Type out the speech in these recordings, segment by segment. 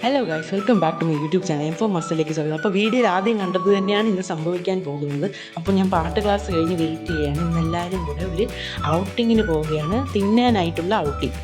Hello guys, welcome back to my YouTube channel M four മസിലേക്ക് സ്വാഗതം. അപ്പോൾ വീഡിയോയിൽ ആദ്യം കണ്ടത് തന്നെയാണ് ഇന്ന് സംഭവിക്കാൻ പോകുന്നത്. അപ്പോൾ ഞാൻ പാട്ട് ക്ലാസ് കഴിഞ്ഞ് വെയിറ്റ് ചെയ്യുകയാണ്. ഇന്നെല്ലാവരും കൂടെ ഒരു ഔട്ടിങ്ങിന് പോവുകയാണ്, തിന്നാനായിട്ടുള്ള ഔട്ടിങ്.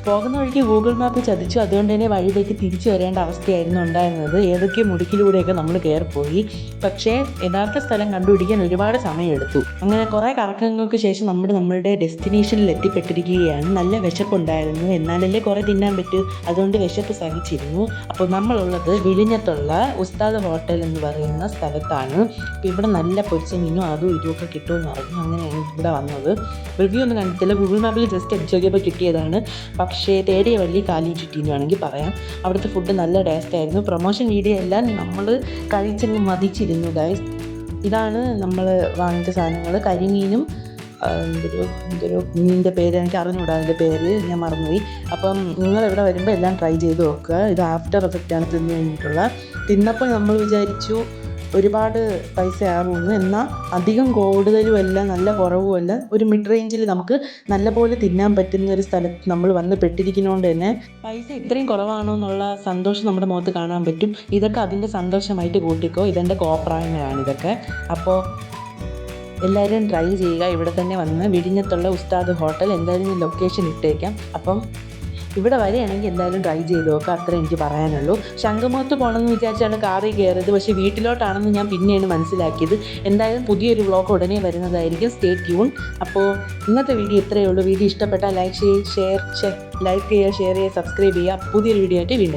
പോകുന്ന വഴിക്ക് ഗൂഗിൾ മാപ്പ് ചതിച്ചു, അതുകൊണ്ട് തന്നെ വഴിയിലേക്ക് തിരിച്ചു വരേണ്ട അവസ്ഥയായിരുന്നു ഉണ്ടായിരുന്നത്. ഏതൊക്കെ മുടുക്കിലൂടെയൊക്കെ നമ്മൾ കയറിപ്പോയി, പക്ഷേ യഥാർത്ഥ സ്ഥലം കണ്ടുപിടിക്കാൻ ഒരുപാട് സമയമെടുത്തു. അങ്ങനെ കുറേ കറക്കങ്ങൾക്ക് ശേഷം നമ്മളുടെ ഡെസ്റ്റിനേഷനിൽ എത്തിപ്പെട്ടിരിക്കുകയാണ്. നല്ല വിശപ്പുണ്ടായിരുന്നു, എന്നാലല്ലേ കുറേ തിന്നാൻ പറ്റൂ, അതുകൊണ്ട് വിശപ്പ് സഹിച്ചിരുന്നു. അപ്പോൾ നമ്മളുള്ളത് വിഴിഞ്ഞത്തുള്ള ഉസ്താദ് ഹോട്ടൽ എന്ന് പറയുന്ന സ്ഥലത്താണ്. അപ്പോൾ ഇവിടെ നല്ല പൊരിച്ച മീനും അതും ഇതുമൊക്കെ കിട്ടുമെന്ന് പറഞ്ഞു. അങ്ങനെയാണ് ഇവിടെ വന്നത്. റിവ്യൂ ഒന്നും കണ്ടിട്ടില്ല, ഗൂഗിൾ മാപ്പിൽ ജസ്റ്റ് അടിച്ചു നോക്കിയപ്പോൾ കിട്ടിയതാണ്. പക്ഷേ തേടിയ വള്ളി കാലി ചുറ്റിന്ന് വേണമെങ്കിൽ പറയാം. അവിടുത്തെ ഫുഡ് നല്ല ടേസ്റ്റായിരുന്നു. പ്രൊമോഷൻ വീഡിയോ എല്ലാം നമ്മൾ കഴിച്ചങ്ങ് മതിച്ചിരുന്നു ഗൈസ്. ഇതാണ് നമ്മൾ വാങ്ങിച്ച സാധനങ്ങൾ. കരിമീനും എന്തൊരു മീനിൻ്റെ പേര് എനിക്ക് അറിഞ്ഞുകൂടാ, അതിൻ്റെ പേര് ഞാൻ മറന്നുപോയി. അപ്പം നിങ്ങളിവിടെ വരുമ്പോൾ എല്ലാം ട്രൈ ചെയ്ത് നോക്കുക. ഇത് ആഫ്റ്റർ എഫക്റ്റാണ് തിന്നു കഴിഞ്ഞിട്ടുള്ള. തിന്നപ്പോൾ നമ്മൾ വിചാരിച്ചു ഒരുപാട് പൈസ ആകുമെന്ന്, എന്നാൽ അധികം കൂടുതലുമല്ല നല്ല കുറവുമല്ല, ഒരു മിഡ് റേഞ്ചിൽ നമുക്ക് നല്ലപോലെ തിന്നാൻ പറ്റുന്ന ഒരു സ്ഥലത്ത് നമ്മൾ വന്ന് പെട്ടിരിക്കുന്നതുകൊണ്ട് തന്നെ പൈസ ഇത്രയും കുറവാണോ എന്നുള്ള സന്തോഷം നമ്മുടെ മുഖത്ത് കാണാൻ പറ്റും. ഇതൊക്കെ അതിൻ്റെ സന്തോഷമായിട്ട് കൂട്ടിക്കോ. ഇതെൻ്റെ കോപ്രായങ്ങളാണ് ഇതൊക്കെ. അപ്പോൾ എല്ലാവരും ട്രൈ ചെയ്യുക. ഇവിടെ തന്നെ വന്ന് വിഴിഞ്ഞത്തുള്ള ഉസ്താദ് ഹോട്ടൽ, എന്തായാലും ലൊക്കേഷൻ ഇട്ടേക്കാം. അപ്പം ഇവിടെ വരികയാണെങ്കിൽ എന്തായാലും ട്രൈ ചെയ്ത് നോക്കുക, അത്ര എനിക്ക് പറയാനുള്ളൂ. ശംഖുമുഖത്ത് പോകണമെന്ന് വിചാരിച്ചാണ് കാറിൽ കയറിയത്, പക്ഷേ വീട്ടിലോട്ടാണെന്ന് ഞാൻ പിന്നെയാണ് മനസ്സിലാക്കിയത്. എന്തായാലും പുതിയൊരു വ്ളോഗ് ഉടനെ വരുന്നതായിരിക്കും. Stay tune. അപ്പോൾ ഇന്നത്തെ വീഡിയോ ഇത്രയേ ഉള്ളൂ. വീഡിയോ ഇഷ്ടപ്പെട്ടാൽ ലൈക്ക് ചെയ്യുക, ഷെയർ ചെയ്യുക, സബ്സ്ക്രൈബ് ചെയ്യുക. പുതിയൊരു വീഡിയോ ആയിട്ട് വീണ്ടും